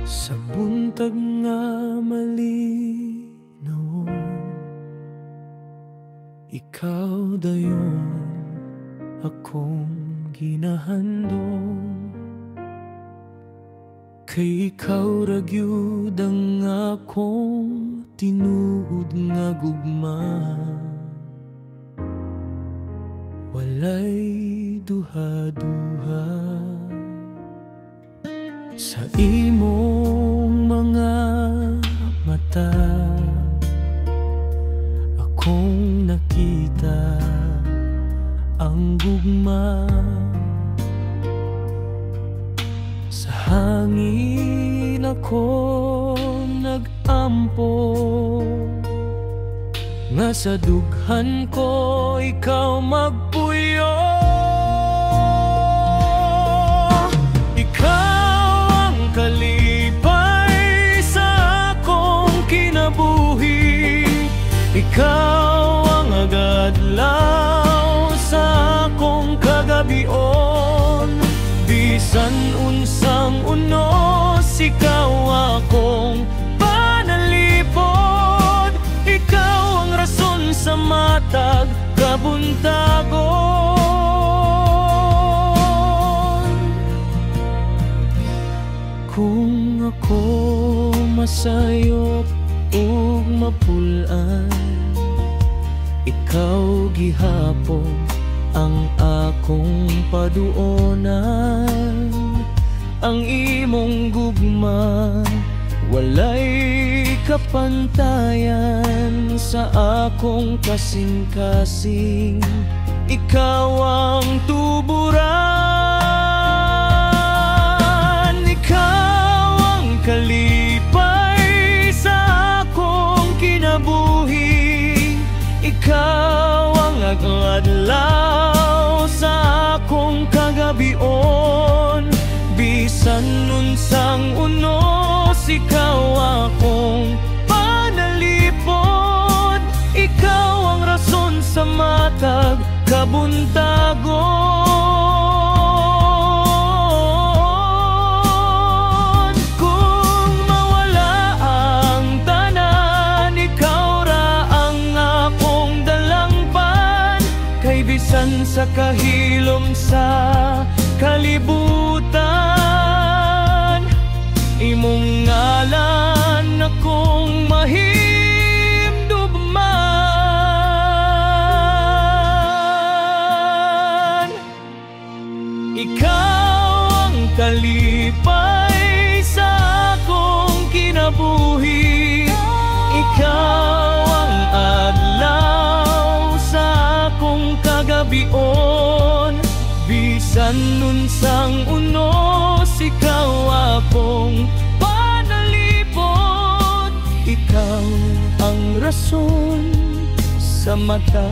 Sa buntag nga malinaw, ikaw dayon akong ginahandom. Kay ikaw ragyud ang akong tinuod nga gugma, walay duha-duha. Sa imong mga mata akong nakita ang gugma. Sa hangin ako nag-ampo, nga sa dughan ko ikaw magpuyo. Kalipay sa akong kinabuhi, ikaw ang agadlaw sa akong kagabion. Bisan unsang unos, ikaw akong panalipod. Ikaw ang rason sa matag kabuntagon. Kung ako masayop ug mapulan, ikaw gihapon ang akong paduonan. Ang imong gugma walay kapantayan sa akong kasing-kasing. Ikaw ang tuburan, kalipay sa akong kinabuhi. Ikaw ang agadlaw sa akong kagabion. Bisan unsang unos, ikaw akong panalipod. Ikaw ang rason sa matag kabuntagon. Bisan sa kahilom sa kalibutan, imong ngalan akong mahimdugman. Ikaw ang kalipay sa akong kinabuhi, ikaw ang adlaw sa akong kagabion. Bisan unsang unos, ikaw akong panalipod. Ikaw ang rason sa mata